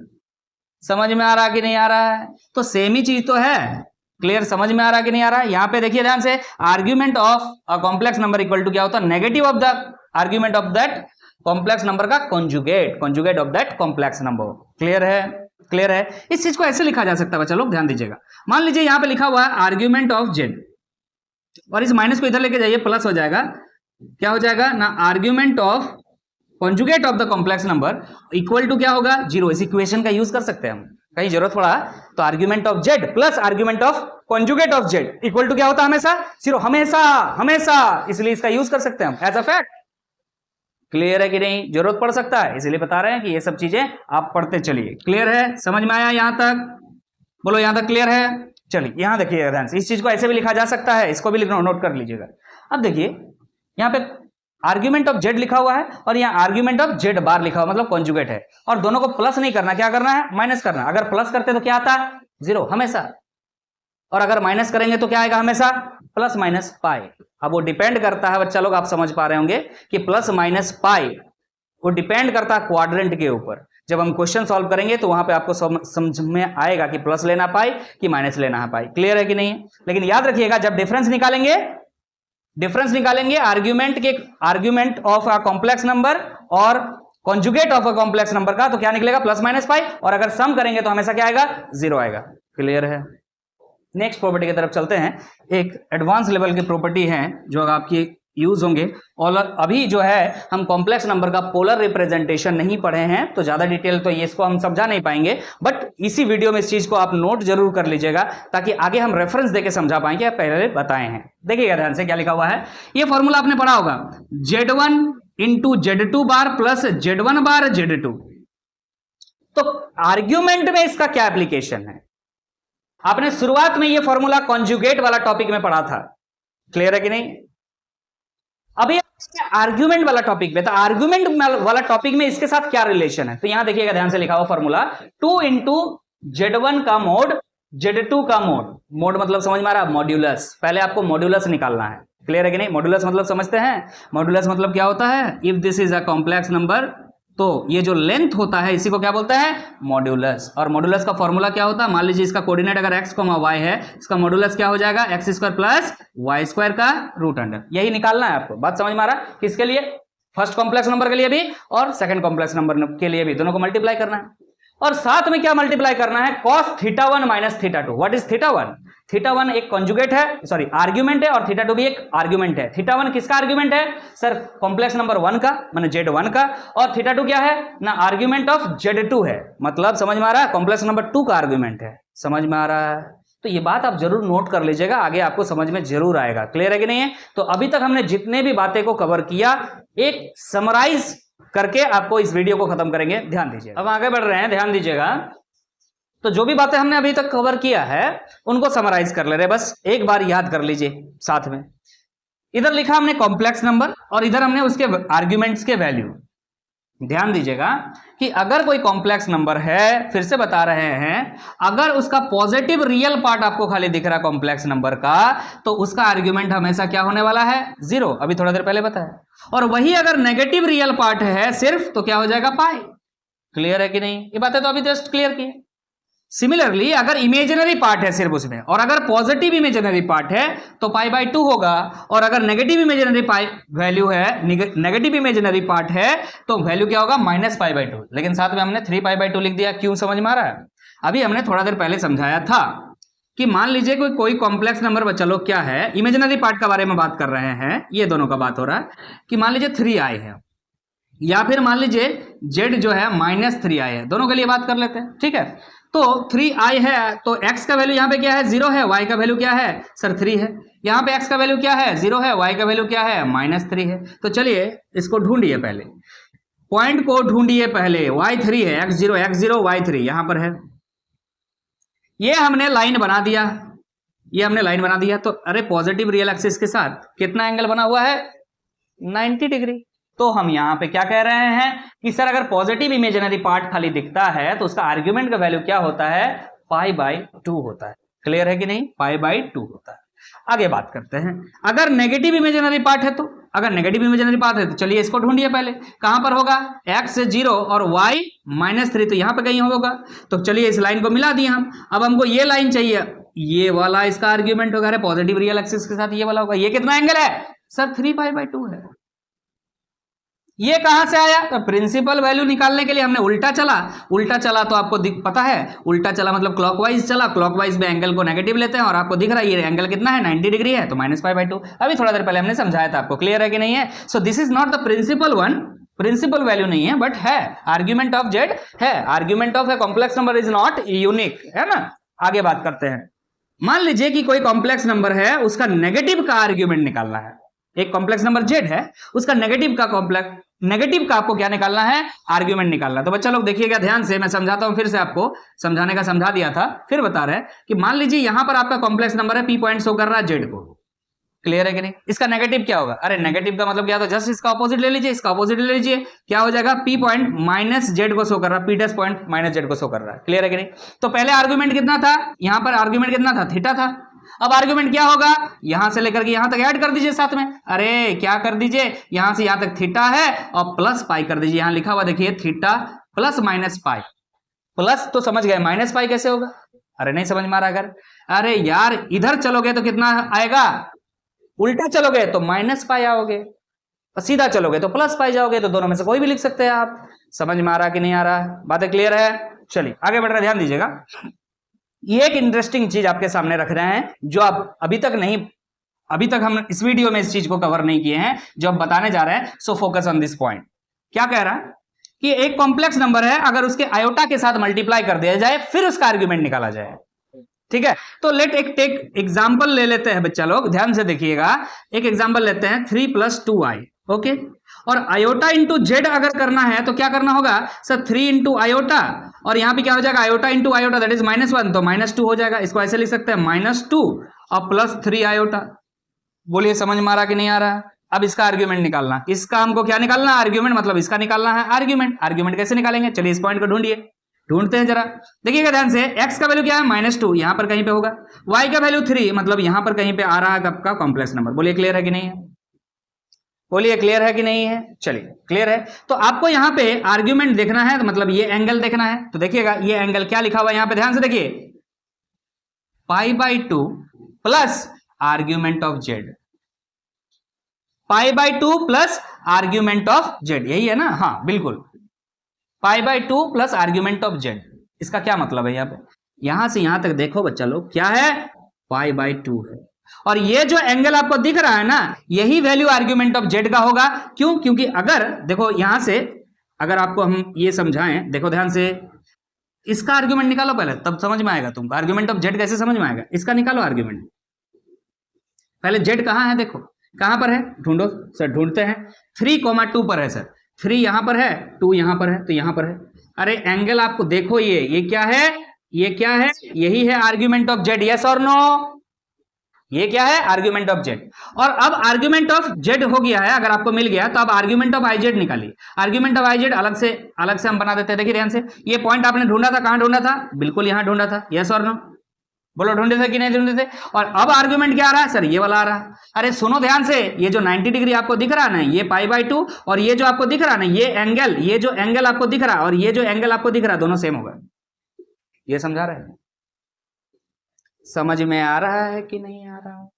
समझ में आ रहा कि नहीं आ रहा है? तो सेम ही चीज तो है। क्लियर, समझ में आ रहा कि नहीं आ रहा है? यहां पे देखिए ध्यान से, argument of a complex number equal to क्या होता है, negative of the argument of that complex number का conjugate of that complex number. Clear है? क्लियर है? इस चीज को ऐसे लिखा जा सकता है बच्चा लोग, ध्यान दीजिएगा। मान लीजिए यहां पे लिखा हुआ है आर्ग्यूमेंट ऑफ जेड, और इस माइनस को इधर लेके जाइए, प्लस हो जाएगा क्या हो जाएगा ना, argument of conjugate of the complex number equal to क्या होगा, 0। इस इक्वेशन का यूज कर सकते हैं हम, कहीं जरूरत पड़ा तो argument of Z plus argument of conjugate of Z equal to क्या होता है, हमेशा 0, हमेशा हमेशा, इसलिए इसका यूज कर सकते हैं हम एज अ फैक्ट। क्लियर है कि नहीं, जरूरत पड़ सकता है इसलिए बता रहे हैं कि ये सब चीजें आप पढ़ते चलिए। क्लियर है, समझ में आया यहां तक, बोलो यहां तक क्लियर है। चलिए यहां देखिएगा ध्यान से, इस चीज को ऐसे भी लिखा जा सकता है, इसको भी नोट कर लीजिएगा। अब देखिए यहां पे आर्ग्यूमेंट ऑफ जेड लिखा हुआ है और यहाँ आर्ग्यूमेंट ऑफ जेड बार लिखा हुआ, मतलब कॉन्जुगेट है, और दोनों को प्लस नहीं करना, क्या करना है, माइनस करना। अगर प्लस करते तो क्या आता है, 0 हमेशा, और अगर माइनस करेंगे तो क्या आएगा, हमेशा प्लस माइनस पाई। अब वो डिपेंड करता है बच्चा लोग, आप समझ पा रहे होंगे कि प्लस माइनस पाई वो डिपेंड करता है क्वाड्रेंट के ऊपर। जब हम क्वेश्चन सॉल्व करेंगे तो वहां पे आपको समझ में आएगा कि प्लस लेना पाई कि माइनस लेना है पाई। क्लियर है कि नहीं। लेकिन याद रखिएगा जब डिफरेंस निकालेंगे argument of a complex number और conjugate of a complex number का, तो क्या निकलेगा, प्लस माइनस पाई, और अगर सम करेंगे तो हमेशा क्या आएगा, 0 आएगा। क्लियर है। नेक्स्ट प्रॉपर्टी की तरफ चलते हैं। एक एडवांस लेवल की प्रॉपर्टी है जो आपकी यूज होंगे, और अभी जो है हम कॉम्प्लेक्स नंबर का पोलर रिप्रेजेंटेशन नहीं पढ़े हैं तो ज्यादा डिटेल तो ये इसको हम समझा नहीं पाएंगे, बट इसी वीडियो में इस चीज को आप नोट जरूर कर लीजिएगा ताकि आगे हम रेफरेंस देके समझा पाएंगे, आप पहले बताए हैं। देखिएगा ध्यान से क्या लिखा हुआ है, ये फॉर्मूला आपने पढ़ा होगा, Z1 इंटू Z2 बार प्लस Z1 बार Z2। तो आर्ग्यूमेंट में इसका क्या एप्लीकेशन है, आपने शुरुआत में ये फॉर्मूला कॉन्जुगेट वाला टॉपिक में पढ़ा था। क्लियर है कि नहीं। अभी आर्ग्यूमेंट वाला टॉपिक में, तो आर्ग्यूमेंट वाला टॉपिक में इसके साथ क्या रिलेशन है, तो यहां देखिएगा ध्यान से लिखा हुआ फॉर्मूला 2 इंटू Z1 का मोड Z2 का मोड मतलब समझ में आ रहा है, मॉड्यूलस। पहले आपको मॉड्यूलस निकालना है। क्लियर है कि नहीं। मॉड्यूलस मतलब समझते हैं, मॉड्यूलस मतलब क्या होता है, if this is a complex number तो ये जो लेंथ होता है इसी को क्या बोलते हैं, मॉड्यूलस। और मॉड्यूलस का फॉर्मूला क्या होता है, मान लीजिए इसका कोऑर्डिनेट अगर x, y है, इसका मॉड्यूलस क्या हो जाएगा, x square plus y square का रूट अंडर। यही निकालना है आपको। बात समझ में आ रहा है। किसके लिए, फर्स्ट कॉम्प्लेक्स नंबर के लिए भी और सेकंड कॉम्प्लेक्स नंबर के लिए भी, दोनों को मल्टीप्लाई करना है। और साथ में क्या मल्टीप्लाई करना है, cos θ1 माइनस θ2। व्हाट इज θ1, θ1 एक कॉन्जुगेट है, सॉरी आर्ग्यूमेंट है, और θ2 भी एक आर्ग्यूमेंट है। θ1 किसका आर्ग्यूमेंट है सर, कॉम्प्लेक्स नंबर 1 का, माने Z1 का, और θ2 क्या है ना, आर्ग्यूमेंट ऑफ Z2 है, मतलब समझ में आ रहा है, कॉम्प्लेक्स नंबर 2 का आर्ग्यूमेंट है। समझ में आ रहा है। तो ये बात आप जरूर नोट कर लीजिएगा, आगे आपको समझ में जरूर आएगा। क्लियर है कि नहीं है। तो अभी तक हमने जितने भी बातें को कवर किया, एक समराइज करके आपको इस वीडियो को खत्म करेंगे। ध्यान दीजिए, अब आगे बढ़ रहे हैं, ध्यान दीजिएगा। तो जो भी बातें हमने अभी तक कवर किया है उनको समराइज कर ले रहे, बस एक बार याद कर लीजिए साथ में। इधर लिखा हमने कॉम्प्लेक्स नंबर और इधर हमने उसके आर्ग्यूमेंट्स के वैल्यू। ध्यान दीजिएगा कि अगर कोई कॉम्प्लेक्स नंबर है, फिर से बता रहे हैं, अगर उसका पॉजिटिव रियल पार्ट आपको खाली दिख रहा है कॉम्प्लेक्स नंबर का, तो उसका आर्ग्यूमेंट हमेशा क्या होने वाला है, 0। अभी थोड़ा देर पहले बताया। और वही अगर नेगेटिव रियल पार्ट है सिर्फ, तो क्या हो जाएगा, पाई। क्लियर है कि नहीं। ये बातें तो अभी जस्ट क्लियर की। सिमिलरली अगर इमेजिनरी पार्ट है सिर्फ उसमें, और अगर पॉजिटिव इमेजिनरी पार्ट है तो π/2 होगा, और अगर नेगेटिव इमेजिनरी वैल्यू है, नेगेटिव इमेजिनरी पार्ट है तो वैल्यू क्या होगा, -π/2। लेकिन साथ में हमने 3π/2 लिख दिया। क्यों, समझ में आ रहा है। अभी हमने थोड़ा देर पहले समझाया था कि मान लीजिए कोई कॉम्प्लेक्स नंबर बच्चा लोग क्या है, इमेजिनरी पार्ट के बारे में बात कर रहे हैं, ये दोनों का बात हो रहा है कि मान लीजिए 3i है, या फिर मान लीजिए z जो है -3i है, दोनों के लिए बात कर लेते हैं। ठीक है, तो 3i है तो x का वैल्यू यहाँ पे क्या है, 0 है, y का वैल्यू क्या है सर 3 है, यहाँ पे x का वैल्यू क्या है, 0 है, y का वैल्यू क्या है, -3 है। तो चलिए इसको ढूंढिए, पहले पॉइंट को ढूंढिए पहले। y3 है, x0 y3 यहां पर है। ये हमने लाइन बना दिया, ये हमने लाइन बना दिया। तो अरे पॉजिटिव रियल एक्सिस के साथ कितना एंगल बना हुआ है, 90 डिग्री। तो हम यहां पे क्या कह रहे हैं कि सर अगर पॉजिटिव इमेजिनरी पार्ट खाली दिखता है तो उसका आर्ग्यूमेंट का वैल्यू क्या होता है, π/2 होता है। क्लियर है कि नहीं, π/2 होता है। आगे बात करते हैं, अगर नेगेटिव इमेजिनरी पार्ट है तो, अगर नेगेटिव इमेजिनरी पार्ट है तो चलिए इसको ढूंढिए पहले, कहां पर होगा, x 0 और y -3, तो यहां पे कहीं होगा। तो चलिए इस लाइन को मिला दिए हम। अब हमको ये लाइन चाहिए, ये वाला इसका आर्ग्यूमेंट वगैरह पॉजिटिव रियल एक्सिस के साथ ये वाला होगा। ये कितना एंगल है सर, 3π/2 है। ये कहां से आया? तो प्रिंसिपल वैल्यू निकालने के लिए हमने उल्टा चला तो आपको पता है उल्टा चला मतलब क्लॉकवाइज चला, क्लॉकवाइज में एंगल को नेगेटिव लेते हैं और आपको दिख रहा है ये एंगल कितना है 90 डिग्री है, तो -π/2। अभी थोड़ा देर पहले हमने समझाया था आपको, क्लियर है कि नहीं है? So this is not the principal one, principal value नहीं है बट है आर्ग्यूमेंट ऑफ जेड है, argument of a complex number is not unique, है ना। आगे बात करते हैं, मान लीजिए कि कोई कॉम्प्लेक्स नंबर है, उसका नेगेटिव का आर्ग्यूमेंट निकालना है। एक कॉम्प्लेक्स नंबर जेड है, उसका नेगेटिव का आपको क्या निकालना है? आर्ग्यूमेंट निकालना है। तो बच्चा लोग देखिएगा ध्यान से, मैं समझाता हूं, फिर से आपको समझाने का समझा दिया था, फिर बता रहे हैं कि मान लीजिए यहां पर आपका कॉम्प्लेक्स नंबर है, पी पॉइंट शो कर रहा है जेड को, क्लियर है कि नहीं? इसका नेगेटिव क्या होगा? अरे नेगेटिव का मतलब क्या होता है? जस्ट इसका ऑपोजिट ले लीजिए, इसका ऑपोजिट ले लीजिए, क्या हो जाएगा? पी पॉइंट माइनस जेड को शो कर रहा है, P dash point minus Z को शो कर रहा है, क्लियर है कि नहीं? तो पहले आर्ग्यूमेंट कितना था? यहां पर आर्ग्यूमेंट कितना था? थीटा था। अब आर्ग्यूमेंट क्या होगा? यहां से लेकर के यहां तक ऐड कर दीजिए साथ में। अरे क्या कर दीजिए? यहां से यहां तक थीटा है और प्लस पाई कर दीजिए। यहां लिखा हुआ देखिए theta plus minus pi, plus तो समझ गए, माइनस पाई कैसे होगा? अरे नहीं समझ में आ रहा? अगर अरे यार इधर चलोगे तो कितना आएगा? उल्टा चलोगे तो माइनस पाई आओगे, और सीधा चलोगे तो प्लस पाई जाओगे, तो दोनों में से कोई भी लिख सकते हैं आप। समझ में आ रहा कि नहीं आ रहा? बातें क्लियर है? चलिए आगे बढ़ रहे, ध्यान दीजिएगा। ये एक इंटरेस्टिंग चीज आपके सामने रख रहे हैं जो आप अभी तक हम इस वीडियो में इस चीज को कवर नहीं किए हैं, जो हम बताने जा रहे हैं। So focus on this point. क्या कह रहा है कि एक कॉम्प्लेक्स नंबर है, अगर उसके आयोटा के साथ मल्टीप्लाई कर दिया जाए फिर उसका आर्ग्यूमेंट निकाला जाए, ठीक है? तो लेट एक टेक एग्जांपल ले लेते हैं बच्चा लोग, ध्यान से देखिएगा। एक एग्जांपल लेते हैं 3 + 2i, ओके। और आयोटा इंटू जेड अगर करना है तो क्या करना होगा सर? 3 इंटू आयोटा, और यहां पे क्या हो जाएगा? Iota into iota that is -1, तो -2 हो जाएगा। इसको ऐसे लिख सकते हैं -2 और +3 आयोटा। बोलिए समझ में आ रहा कि नहीं आ रहा? अब इसका आर्ग्यूमेंट निकालना, इसका हमको क्या निकालना? आर्ग्यूमेंट, मतलब इसका निकालना है आर्ग्यूमेंट। आर्ग्यूमेंट कैसे निकालेंगे? चलिए इस पॉइंट को ढूंढते हैं जरा। देखिएगा ध्यान से, x का वैल्यू क्या है? -2, यहां पर कहीं पे होगा। y का वैल्यू 3, मतलब यहां पर कहीं पे आ रहा है आपका कॉम्प्लेक्स नंबर। बोलिए क्लियर है कि नहीं है? बोलिए क्लियर है कि नहीं है? चलिए क्लियर है। तो आपको यहां पे आर्ग्यूमेंट देखना है, तो मतलब ये एंगल देखना है। तो देखिएगा ये एंगल क्या लिखा हुआ है यहां पे, ध्यान से देखिए, π/2 plus argument of Z, π/2 plus argument of Z, यही है ना? हाँ बिल्कुल, π/2 प्लस आर्ग्यूमेंट ऑफ जेड। इसका क्या मतलब है? यहाँ पे यहां से यहां तक देखो बच्चा लोग, क्या है? π/2 है, और ये जो एंगल आपको दिख रहा है ना, यही वैल्यू आर्ग्यूमेंट ऑफ जेड का होगा। क्यों? क्योंकि अगर देखो यहां से अगर आपको हम ये समझाएं, देखो ध्यान से, इसका आर्ग्यूमेंट निकालो पहले, तब समझ में आएगा तुमको। आर्ग्यूमेंट ऑफ जेड कैसे समझ में आएगा? इसका निकालो आर्ग्यूमेंट। पहले जेड कहां है? देखो कहां पर है, ढूंढो सर। ढूंढते हैं, 3,2 पर है सर। 3 यहां पर है, 2 यहां पर है, तो यहां पर है। अरे एंगल आपको देखो, ये क्या है? ये क्या है? यही है आर्ग्यूमेंट ऑफ जेड, यस और नो? ये क्या है? Argument of Z. और अब आर्ग्यूमेंट ऑफ जेड हो गया है, अगर आपको मिल गया तो अब आर्ग्यूमेंट ऑफ आई जेड निकालिए। आर्ग्यूमेंट ऑफ आई जेड अलग से हम बना देते हैं। देखिए ध्यान से, ये पॉइंट आपने ढूंढा था, कहां ढूंढा था? बिल्कुल यहां ढूंढा था, यस और नो? बोलो ढूंढे थे कि नहीं ढूंढे थे? और अब आर्ग्यूमेंट क्या आ रहा है सर? ये वाला आ रहा है। अरे सुनो ध्यान से, ये जो 90 डिग्री आपको दिख रहा है ना, ये π/2, और ये जो आपको दिख रहा है ना, ये जो एंगल आपको दिख रहा है और ये जो एंगल आपको दिख रहा है, दोनों सेम होगा। ये समझा रहे हैं? समझ में आ रहा है कि नहीं आ रहा?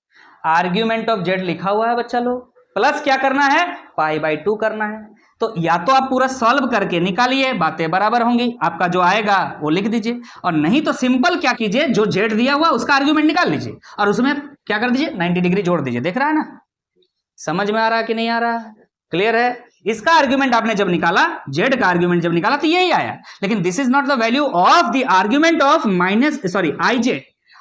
आर्ग्यूमेंट ऑफ जेड लिखा हुआ है बच्चा लोग, प्लस क्या करना है? π/2 करना है। तो या तो आप पूरा सॉल्व करके निकालिए, बातें बराबर होंगी, आपका जो आएगा वो लिख दीजिए, और नहीं तो सिंपल क्या कीजिए, जो जेड दिया हुआ उसका आर्ग्यूमेंट निकाल लीजिए और उसमें क्या कर दीजिए? 90 डिग्री जोड़ दीजिए। देख रहा है ना? समझ में आ रहा कि नहीं आ रहा? क्लियर है? इसका आर्ग्यूमेंट आपने जब निकाला, जेड का आर्ग्यूमेंट जब निकाला तो यही आया, लेकिन this is not the value of the argument of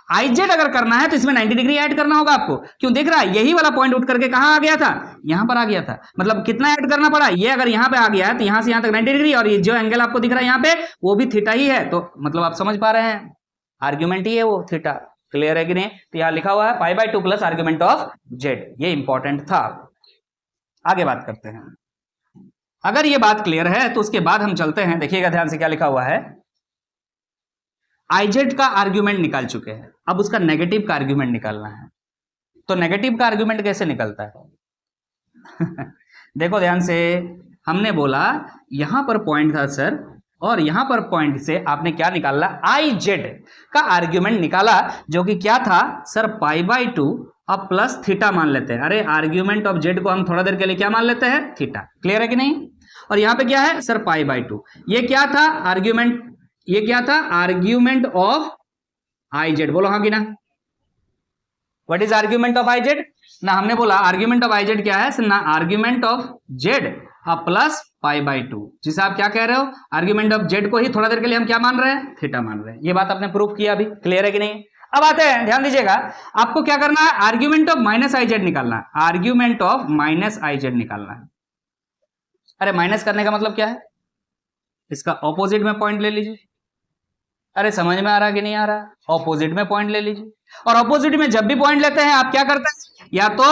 I Z अगर करना है तो इसमें 90 डिग्री ऐड करना होगा आपको। क्यों? देख रहा है, यही वाला पॉइंट उठ करके कहां आ गया था? यहां पर आ गया था। मतलब कितना ऐड करना पड़ा? ये अगर यहां पे आ गया है तो यहां से यहां तक 90 डिग्री, और ये जो एंगल आपको दिख रहा है यहां पे, वो भी थीटा ही है। तो मतलब आप समझ पा रहे हैं, आर्ग्यूमेंट ही है वो थीटा। क्लियर है कि नहीं? तो यहां लिखा हुआ है π/2 प्लस आर्ग्यूमेंट ऑफ जेड, ये इंपॉर्टेंट था। आगे बात करते हैं। अगर ये बात क्लियर है तो उसके बाद हम चलते हैं, देखिएगा ध्यान से क्या लिखा हुआ है। आईजेड का आर्ग्यूमेंट निकाल चुके हैं, अब उसका नेगेटिव का आर्ग्यूमेंट निकालना है। तो नेगेटिव का आर्ग्यूमेंट कैसे निकलता है? देखो ध्यान से, हमने बोला यहां पर पॉइंट था सर, और यहां पर पॉइंट से आपने क्या निकाला? आई जेड का आर्ग्यूमेंट निकाला, जो कि क्या था सर? π/2 अब प्लस थीटा मान लेते हैं। अरे आर्ग्यूमेंट ऑफ जेड को हम थोड़ा देर के लिए क्या मान लेते हैं, थीटा। क्लियर है कि नहीं? और यहाँ पे क्या है सर, पाई बाई 2। ये क्या था आर्ग्यूमेंट, ये क्या था आर्ग्यूमेंट ऑफ आई जेड। बोलो हाँ कि ना? What is argument of I Z? ना हमने बोला आर्ग्यूमेंट ऑफ आई जेड क्या है ना, argument of Z plus pi by 2। जिसे आप क्या कह रहे हो, आर्ग्यूमेंट ऑफ जेड को ही थोड़ा देर के लिए हम क्या मान रहे हैं, थीटा मान रहे हैं। ये बात आपने प्रूफ किया अभी। क्लियर है कि नहीं? अब आते हैं, ध्यान दीजिएगा, आपको क्या करना है, argument of minus I Z निकालना है। Argument of minus I Z निकालना है। अरे माइनस करने का मतलब क्या है, इसका ऑपोजिट में पॉइंट ले लीजिए। अरे समझ में आ रहा कि नहीं आ रहा? ऑपोजिट में पॉइंट ले लीजिए। और ऑपोजिट में जब भी पॉइंट लेते हैं आप क्या करते हैं, या तो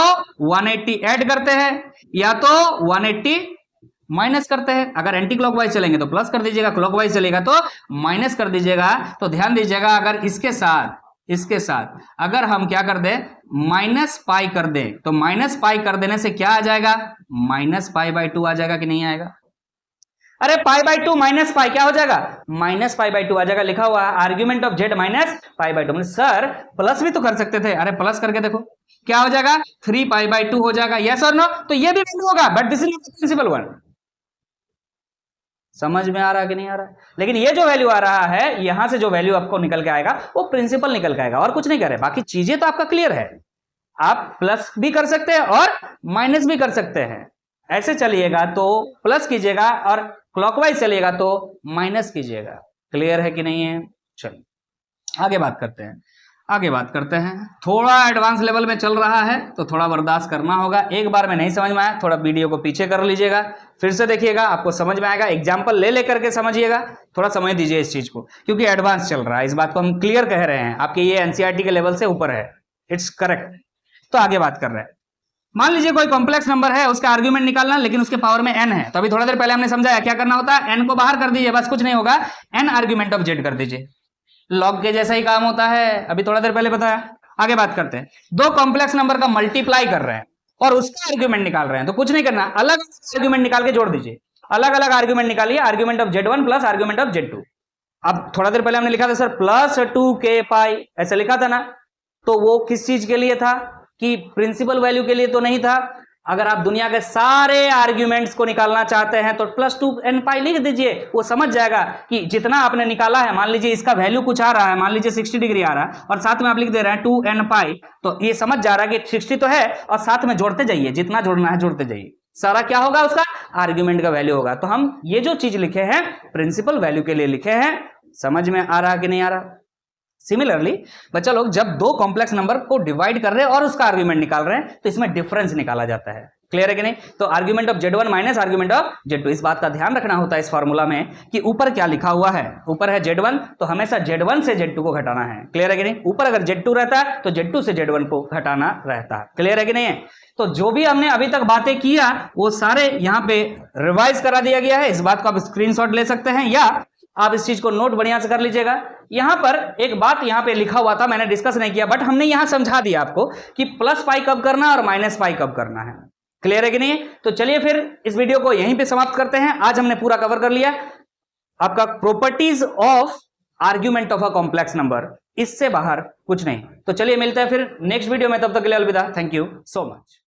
180 ऐड करते हैं या तो 180 माइनस करते हैं। अगर एंटी क्लॉकवाइज चलेंगे तो प्लस कर दीजिएगा, क्लॉकवाइज चलेगा तो माइनस कर दीजिएगा। तो ध्यान दीजिएगा, अगर इसके साथ अगर हम क्या कर दें, माइनस पाई कर दें, तो माइनस पाई कर देने से क्या आ जाएगा, माइनस पाई बाई 2 आ जाएगा कि नहीं आएगा? अरे पाई बाई 2 माइनस पाई क्या हो जाएगा, माइनस पाई बाई 2 आ जाएगा। लिखा हुआ argument of Z minus pi by 2। Sir plus भी तो कर सकते थे। अरे प्लस करके देखो क्या हो जाएगा, 3 पाई बाई 2 हो जाएगा। यस और नो? तो ये भी वैल्यू होगा, but this is not principal one. समझ में आ रहा है कि नहीं आ रहा है? लेकिन ये जो वैल्यू आ रहा है, यहां से जो वैल्यू आपको निकल के आएगा वो प्रिंसिपल निकल के आएगा, और कुछ नहीं करे। बाकी चीजें तो आपका क्लियर है। आप प्लस भी कर सकते हैं और माइनस भी कर सकते हैं। ऐसे चलिएगा तो प्लस कीजिएगा और क्लॉकवाइज चलिएगा तो माइनस कीजिएगा। क्लियर है कि नहीं है? चलिए आगे बात करते हैं। थोड़ा एडवांस लेवल में चल रहा है तो थोड़ा बर्दाश्त करना होगा। एक बार में नहीं समझ में आया, थोड़ा वीडियो को पीछे कर लीजिएगा, फिर से देखिएगा, आपको समझ में आएगा। एग्जाम्पल ले लेकर के समझिएगा, थोड़ा समय दीजिए इस चीज को, क्योंकि एडवांस चल रहा है। इस बात को हम क्लियर कह रहे हैं, आपके ये एनसीईआरटी के लेवल से ऊपर है। It's correct. तो आगे बात कर रहे हैं। मान लीजिए कोई कॉम्प्लेक्स नंबर है, उसका आर्ग्यूमेंट निकालना, लेकिन उसके पावर में n है। तो अभी थोड़ा देर पहले हमने समझाया क्या करना होता है, n को बाहर कर दीजिए, बस कुछ नहीं होगा, n आर्ग्यूमेंट ऑफ z कर दीजिए। लॉग के जैसा ही काम होता है, अभी थोड़ा देर पहले बताया। आगे बात करते हैं। दो कॉम्प्लेक्स नंबर का मल्टीप्लाई कर रहे हैं और उसका आर्ग्यूमेंट निकाल रहे हैं, तो कुछ नहीं करना, अलग आर्ग्यूमेंट निकाल के जोड़ दीजिए। अलग अलग आर्ग्यूमेंट निकालिए, argument of z1 plus argument of z2। अब थोड़ा देर पहले हमने लिखा था सर प्लस 2k पाई, ऐसे लिखा था ना, तो वो किस चीज के लिए था, कि प्रिंसिपल वैल्यू के लिए तो नहीं था। अगर आप दुनिया के सारे आर्ग्यूमेंट्स को निकालना चाहते हैं तो प्लस 2n पाई लिख दीजिए, वो समझ जाएगा कि जितना आपने निकाला है। मान लीजिए इसका वैल्यू कुछ आ रहा है, मान लीजिए 60 डिग्री आ रहा है, और साथ में आप लिख दे रहे हैं 2n पाई, तो ये समझ जा रहा है कि 60 तो है, और साथ में जोड़ते जाइए, जितना जोड़ना है जोड़ते जाइए, सारा क्या होगा, उसका आर्ग्यूमेंट का वैल्यू होगा। तो हम ये जो चीज लिखे हैं प्रिंसिपल वैल्यू के लिए लिखे हैं। समझ में आ रहा कि नहीं आ रहा? सिमिलरली बच्चा लोग जब दो कॉम्प्लेक्स नंबर को डिवाइड कर रहे हैं और उसका आर्ग्यूमेंट निकाल रहे हैं, तो इसमें डिफरेंस निकाला जाता है। क्लियर है कि नहीं? तो argument of z1 minus argument of z2, इस बात का ध्यान रखना होता है इस फॉर्मूला में कि ऊपर क्या लिखा हुआ है। ऊपर है z1, तो हमेशा z1 से z2 को घटाना है। क्लियर है कि नहीं? ऊपर अगर z2 रहता है तो z2 से z1 को घटाना रहता है। क्लियर है कि नहीं है? तो जो भी हमने अभी तक बातें किया वो सारे यहाँ पे रिवाइज करा दिया गया है। इस बात को आप स्क्रीनशॉट ले सकते हैं, या आप इस चीज को नोट बढ़िया से कर लीजिएगा। यहां पर एक बात यहां पे लिखा हुआ था, मैंने डिस्कस नहीं किया, बट हमने यहां समझा दिया आपको कि प्लस पाई कब करना और माइनस पाई कब करना है। क्लियर है कि नहीं? तो चलिए फिर इस वीडियो को यहीं पे समाप्त करते हैं। आज हमने पूरा कवर कर लिया आपका properties of argument of a complex number, इससे बाहर कुछ नहीं। तो चलिए मिलते हैं फिर नेक्स्ट वीडियो में, तब तक के लिए अलविदा। Thank you so much.